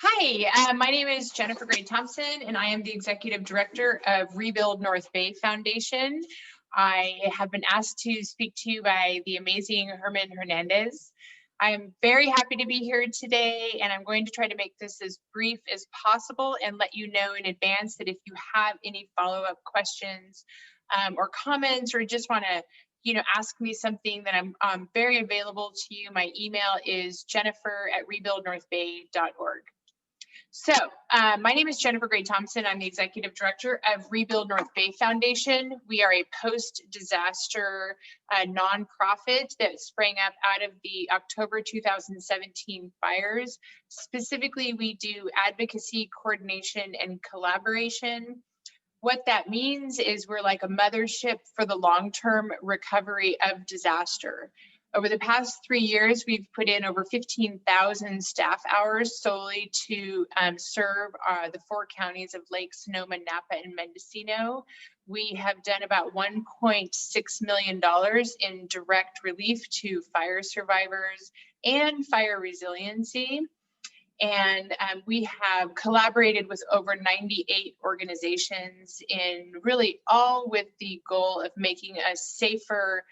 Hi, my name is Jennifer Gray Thompson, and I am the Executive Director of Rebuild North Bay Foundation. I have been asked to speak to you by the amazing Herman Hernandez. I am very happy to be here today, and I'm going to try to make this as brief as possible and let you know in advance that if you have any follow-up questions or comments, or just want to ask me something, that I'm very available to you. My email is jennifer@rebuildnorthbay.org. So my name is Jennifer Gray Thompson. I'm the Executive Director of Rebuild North Bay Foundation. We are a post-disaster nonprofit that sprang up out of the October 2017 fires. Specifically, we do advocacy, coordination, and collaboration. What that means is we're like a mothership for the long-term recovery of disaster. Over the past 3 years, we've put in over 15,000 staff hours solely to serve the 4 counties of Lake, Sonoma, Napa, and Mendocino. We have done about $1.6 million in direct relief to fire survivors and fire resiliency. And we have collaborated with over 98 organizations in really all with the goal of making us safer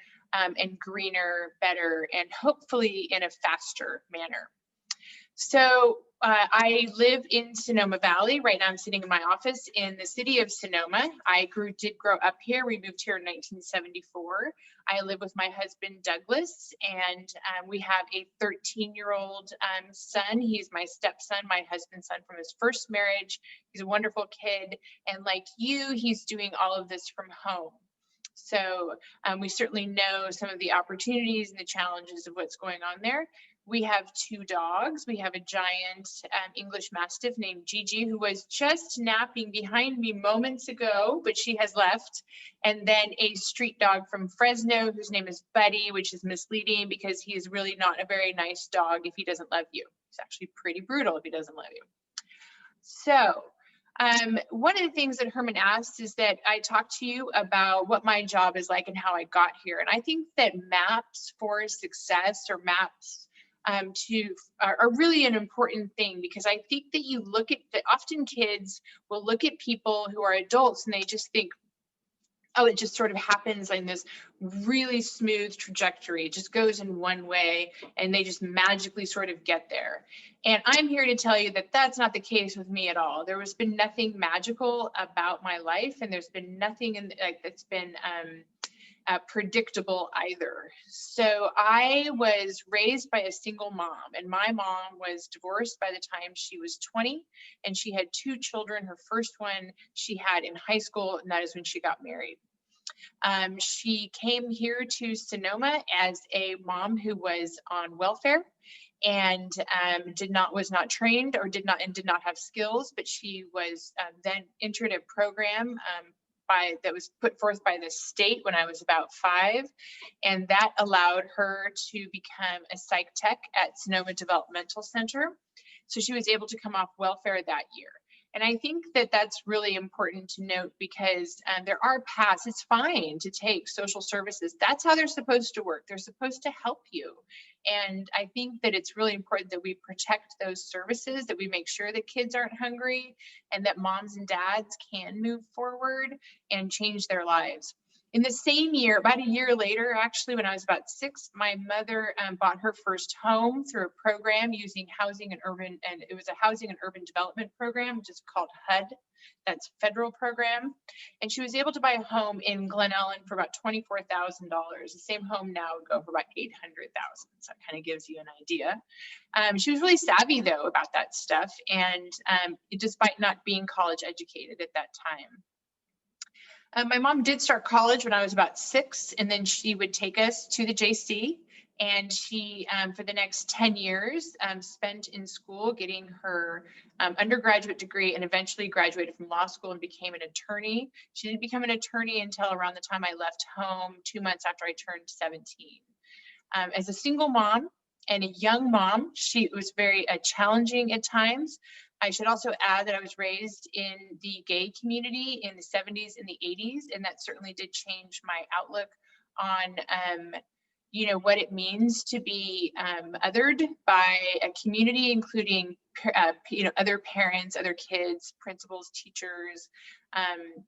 and greener, better, and hopefully in a faster manner. So I live in Sonoma Valley. Right now I'm sitting in my office in the city of Sonoma. I did grow up here. We moved here in 1974. I live with my husband, Douglas, and we have a 13-year-old son. He's my stepson, my husband's son from his first marriage. He's a wonderful kid. And like you, he's doing all of this from home. So we certainly know some of the opportunities and the challenges of what's going on there. We have 2 dogs. We have a giant English Mastiff named Gigi, who was just napping behind me moments ago, but she has left. And then a street dog from Fresno, whose name is Buddy, which is misleading because he is really not a very nice dog if he doesn't love you. He's actually pretty brutal if he doesn't love you. So one of the things that Herman asked is that I talk to you about what my job is like and how I got here. And I think that maps for success, or maps are really an important thing, because I think that you look at that often kids will look at people who are adults and they just think, oh, it just sort of happens in this really smooth trajectory. It just goes in one way and they just magically sort of get there. And I'm here to tell you that that's not the case with me at all. There has been nothing magical about my life, and there's been nothing that's been predictable either. So I was raised by a single mom, and my mom was divorced by the time she was 20, and she had 2 children. Her first one she had in high school, and that is when she got married. She came here to Sonoma as a mom who was on welfare and was not trained or did not have skills, but she was then entered a program that was put forth by the state when I was about 5, and that allowed her to become a psych tech at Sonoma Developmental Center. So she was able to come off welfare that year. And I think that that's really important to note, because there are paths. It's fine to take social services. That's how they're supposed to work. They're supposed to help you. And I think that it's really important that we protect those services, that we make sure that kids aren't hungry, and that moms and dads can move forward and change their lives. In the same year, about a year later, actually, when I was about 6, my mother bought her first home through a program using housing and urban, and it was a housing and urban development program, which is called HUD. That's federal program. And she was able to buy a home in Glen Ellen for about $24,000. The same home now would go for about $800,000. So that kind of gives you an idea. She was really savvy though about that stuff, and despite not being college educated at that time. My mom did start college when I was about 6, and then she would take us to the JC, and she, for the next 10 years, spent in school getting her undergraduate degree, and eventually graduated from law school and became an attorney. She didn't become an attorney until around the time I left home, 2 months after I turned 17. As a single mom and a young mom, she was very challenging at times. I should also add that I was raised in the gay community in the 70s and the 80s, and that certainly did change my outlook on what it means to be othered by a community, including other parents, other kids, principals, teachers,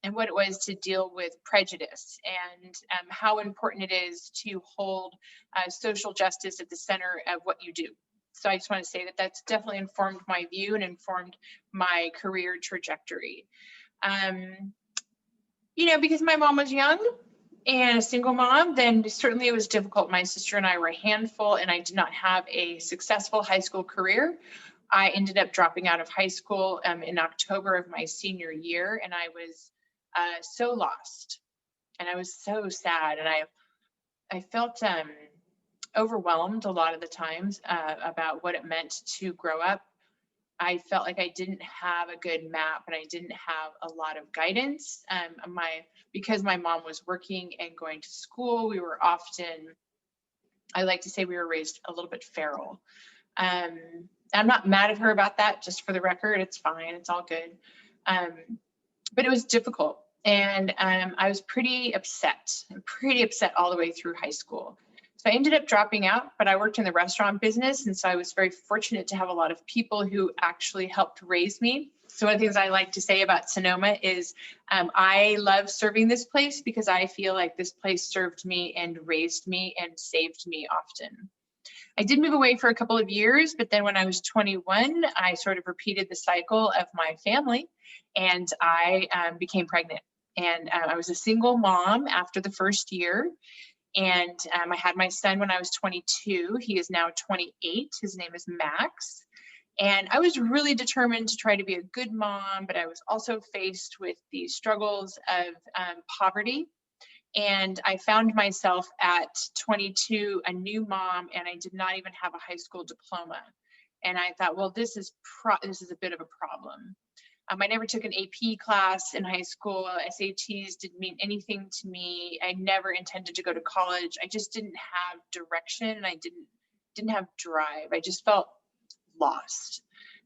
and what it was to deal with prejudice, and how important it is to hold social justice at the center of what you do. So I just want to say that that's definitely informed my view and informed my career trajectory. Because my mom was young and a single mom, then certainly it was difficult. My sister and I were a handful, and I did not have a successful high school career. I ended up dropping out of high school in October of my senior year, and I was so lost, and I was so sad, and I felt overwhelmed a lot of the times about what it meant to grow up. I felt like I didn't have a good map, and I didn't have a lot of guidance. Because my mom was working and going to school, we were often, I like to say, we were raised a little bit feral. I'm not mad at her about that, just for the record. It's fine, it's all good. But it was difficult, and I was pretty upset all the way through high school. So I ended up dropping out, but I worked in the restaurant business, and so I was very fortunate to have a lot of people who actually helped raise me. So one of the things I like to say about Sonoma is I love serving this place because I feel like this place served me and raised me and saved me often. I did move away for a couple of years, but then when I was 21, I sort of repeated the cycle of my family, and I became pregnant. And I was a single mom after the first year. And I had my son when I was 22. He is now 28. His name is Max. And I was really determined to try to be a good mom, but I was also faced with the struggles of poverty. And I found myself at 22, a new mom, and I did not even have a high school diploma. And I thought, well, this is a bit of a problem. I never took an AP class in high school. SATs didn't mean anything to me. I never intended to go to college. I just didn't have direction, and I didn't have drive. I just felt lost.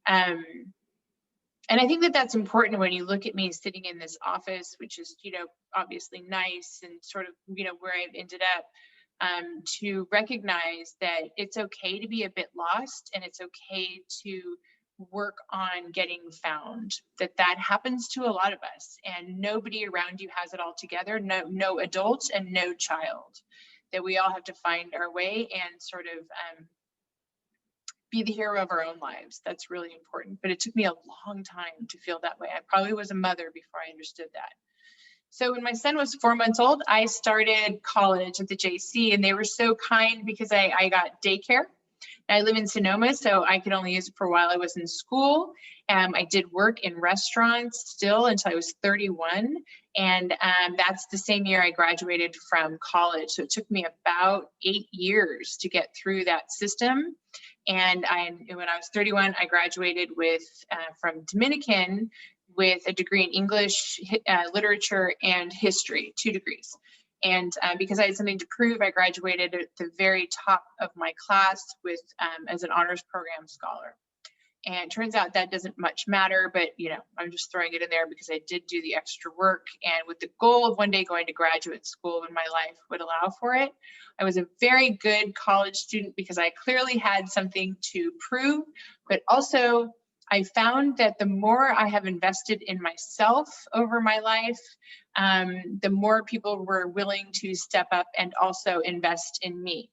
And I think that that's important when you look at me sitting in this office, which is, obviously nice and sort of, where I've ended up, to recognize that it's okay to be a bit lost, and it's okay to work on getting found. That happens to a lot of us, and nobody around you has it all together. No adult and no child. That we all have to find our way and sort of be the hero of our own lives. That's really important. But it took me a long time to feel that way. I probably was a mother before I understood that. So when my son was 4 months old, I started college at the JC, and they were so kind because I got daycare. I live in Sonoma, so I could only use it for a while I was in school. I did work in restaurants still until I was 31. And that's the same year I graduated from college. So it took me about 8 years to get through that system. And when I was 31, I graduated from Dominican with a degree in English, literature, and history, 2 degrees. And because I had something to prove, I graduated at the very top of my class as an honors program scholar. And it turns out that doesn't much matter, but I'm just throwing it in there because I did do the extra work, and with the goal of one day going to graduate school when my life would allow for it. I was a very good college student because I clearly had something to prove, but also I found that the more I have invested in myself over my life, the more people were willing to step up and also invest in me.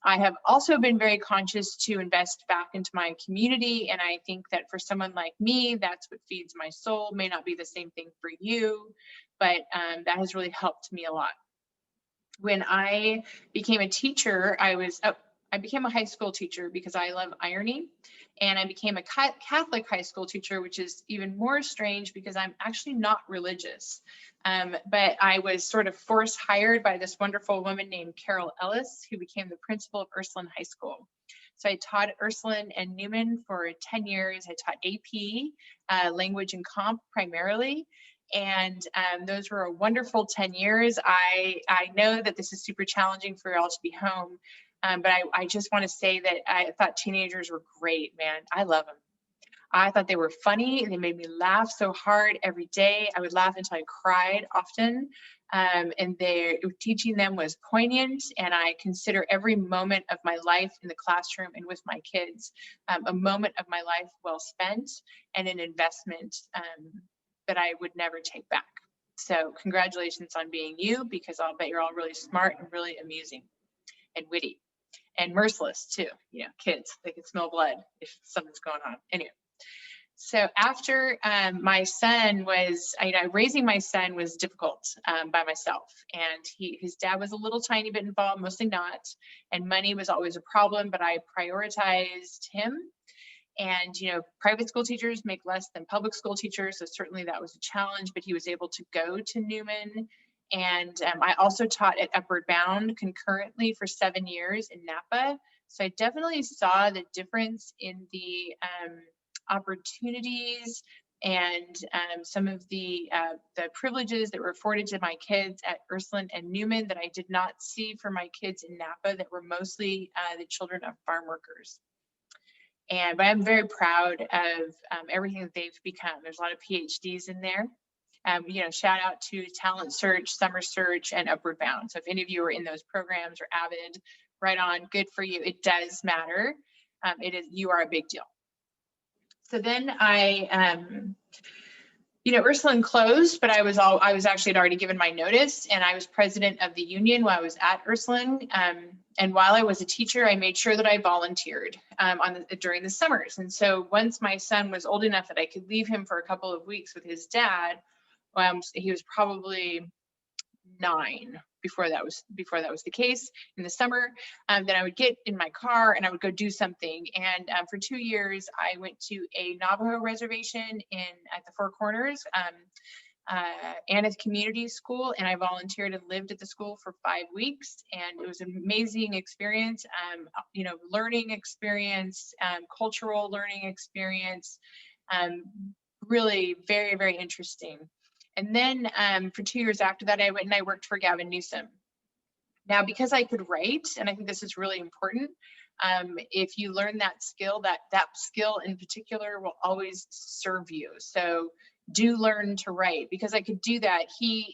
I have also been very conscious to invest back into my community, and I think that for someone like me, that's what feeds my soul. May not be the same thing for you, but that has really helped me a lot. When I became a teacher, I became a high school teacher because I love irony, and I became a Catholic high school teacher, which is even more strange because I'm actually not religious. But I was sort of force hired by this wonderful woman named Carol Ellis, who became the principal of Ursuline High School. So I taught at Ursuline and Newman for 10 years. I taught AP, language and comp primarily. And those were a wonderful 10 years. I know that this is super challenging for y'all to be home, but I just want to say that I thought teenagers were great, man. I love them. I thought they were funny. They made me laugh so hard every day. I would laugh until I cried often. And teaching them was poignant, and I consider every moment of my life in the classroom and with my kids a moment of my life well spent and an investment that I would never take back. So congratulations on being you, because I'll bet you're all really smart and really amusing and witty and merciless too. You know, kids, they can smell blood if something's going on. Anyway. So after my son was, raising my son was difficult by myself, and his dad was a little tiny bit involved, mostly not, and money was always a problem, but I prioritized him. And, you know, private school teachers make less than public school teachers, so certainly that was a challenge, but he was able to go to Newman. And I also taught at Upward Bound concurrently for 7 years in Napa. So I definitely saw the difference in the opportunities and some of the privileges that were afforded to my kids at Ursuline and Newman that I did not see for my kids in Napa, that were mostly the children of farm workers. But I'm very proud of everything that they've become. There's a lot of PhDs in there. You know, shout out to Talent Search, Summer Search, and Upward Bound. So if any of you are in those programs or avid, right on, good for you. It does matter. You are a big deal. So then you know, Ursuline closed, but I was actually had already given my notice, and I was president of the union while I was at Ursuline. And while I was a teacher, I made sure that I volunteered during the summers. And so once my son was old enough that I could leave him for a couple of weeks with his dad, he was probably 9 before that was the case in the summer. Then I would get in my car and I would go do something. And for 2 years, I went to a Navajo reservation at the Four Corners, Aneth Community School, and I volunteered and lived at the school for 5 weeks. And it was an amazing experience, you know, learning experience, cultural learning experience, really very, very interesting. And then for 2 years after that, I went and I worked for Gavin Newsom. Now, because I could write, and I think this is really important, if you learn that skill, that skill in particular will always serve you. So do learn to write. Because I could do that,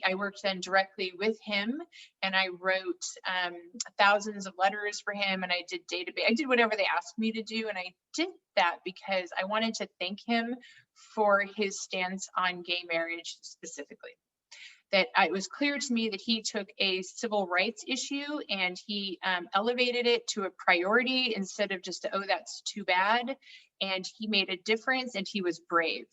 I worked then directly with him, and I wrote thousands of letters for him, and I did database. I did whatever they asked me to do, and I did that because I wanted to thank him for his stance on gay marriage specifically. That it was clear to me that he took a civil rights issue and he elevated it to a priority instead of just, oh, that's too bad. And he made a difference, and he was brave.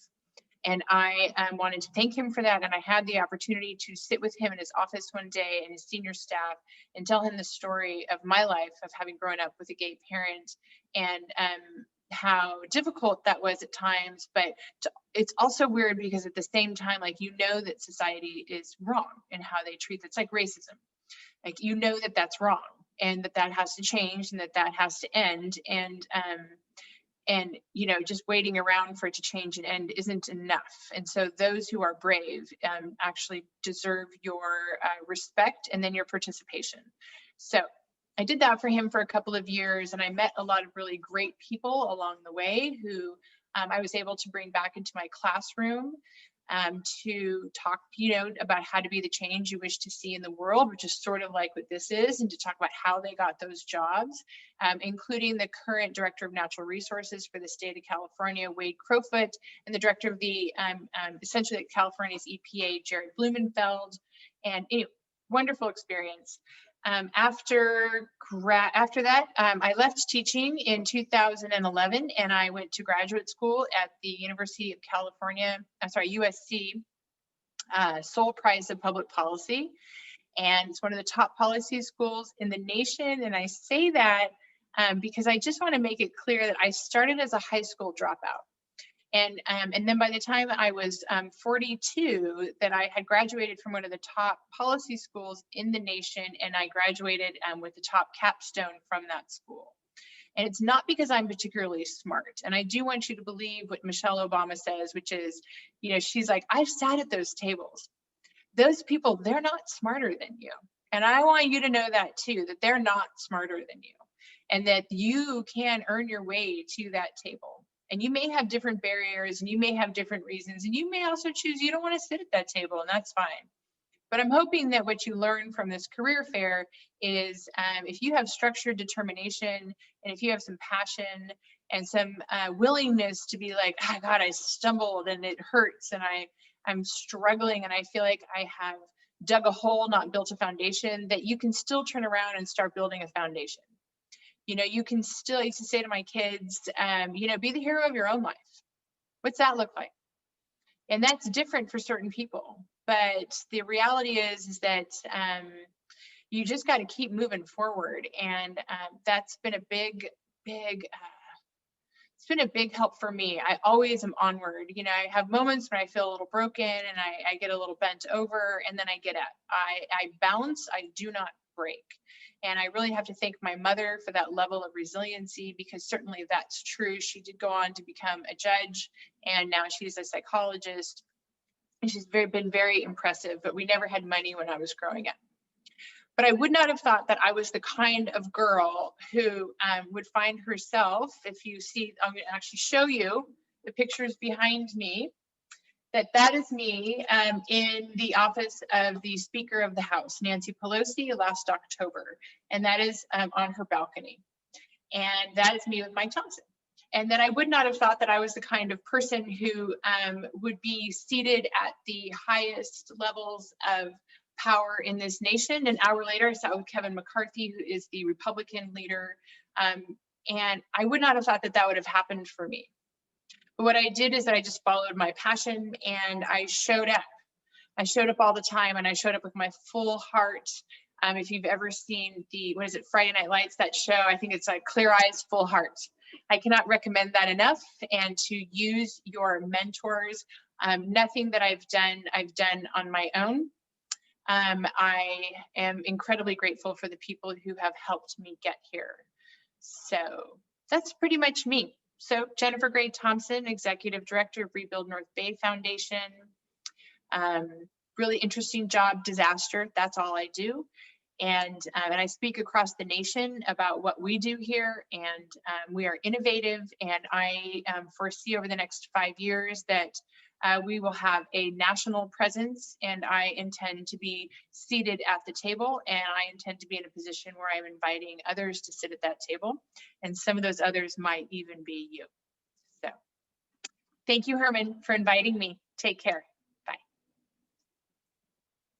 And I wanted to thank him for that. And I had the opportunity to sit with him in his office one day and his senior staff and tell him the story of my life of having grown up with a gay parent, and how difficult that was at times. But it's also weird because at the same time, like, you know that society is wrong in how they treat it. It's like racism. Like, you know that that's wrong, and that has to change, and that has to end. And you know, just waiting around for it to change and end isn't enough. And so those who are brave actually deserve your respect and then your participation. So I did that for him for a couple of years, and I met a lot of really great people along the way who I was able to bring back into my classroom to talk, you know, about how to be the change you wish to see in the world, which is sort of like what this is, and to talk about how they got those jobs, including the current director of natural resources for the state of California, Wade Crowfoot, and the director of the essentially California's EPA, Jared Blumenfeld. And anyway, wonderful experience. After that, I left teaching in 2011, and I went to graduate school at the University of California, USC, Sol Prize of Public Policy. And it's one of the top policy schools in the nation. And I say that because I just want to make it clear that I started as a high school dropout. And then by the time I was 42, that I had graduated from one of the top policy schools in the nation, and I graduated with the top capstone from that school. And it's not because I'm particularly smart. And I do want you to believe what Michelle Obama says, which is, you know, she's like, I've sat at those tables. Those people, they're not smarter than you. And I want you to know that too, that they're not smarter than you, and that you can earn your way to that table. And you may have different barriers and you may have different reasons, and you may also choose you don't want to sit at that table, and that's fine. But I'm hoping that what you learn from this career fair is if you have structured determination and if you have some passion and some willingness to be like, oh God, I stumbled and it hurts and I'm struggling and I feel like I have dug a hole, not built a foundation, that you can still turn around and start building a foundation. You know, you can still, I used to say to my kids, you know, be the hero of your own life. What's that look like? And that's different for certain people. But the reality is that you just got to keep moving forward. And that's been a big, it's been a big help for me. I always am onward. You know, I have moments when I feel a little broken and I get a little bent over, and then I get up. I bounce, I do not break. And I really have to thank my mother for that level of resiliency, because certainly that's true. She did go on to become a judge, and now she's a psychologist. And she's been very impressive, but we never had money when I was growing up. But I would not have thought that I was the kind of girl who would find herself, if you see, I'm going to actually show you the pictures behind me, that is me in the office of the Speaker of the House, Nancy Pelosi, last October. And that is on her balcony. And that is me with Mike Thompson. And then I would not have thought that I was the kind of person who would be seated at the highest levels of power in this nation. An hour later, I sat with Kevin McCarthy, who is the Republican leader. And I would not have thought that that would have happened for me. But what I did is that I just followed my passion and I showed up. I showed up all the time, and I showed up with my full heart. If you've ever seen the, what is it, Friday Night Lights, that show, I think it's like Clear Eyes, Full Heart. I cannot recommend that enough. And to use your mentors, nothing that I've done on my own. I am incredibly grateful for the people who have helped me get here. So that's pretty much me. So Jennifer Gray Thompson, Executive Director of Rebuild North Bay Foundation. Really interesting job, disaster. That's all I do. And I speak across the nation about what we do here, and we are innovative, and I foresee over the next 5 years that we will have a national presence, and I intend to be seated at the table, and I intend to be in a position where I'm inviting others to sit at that table, and some of those others might even be you. So thank you, Herman, for inviting me. Take care.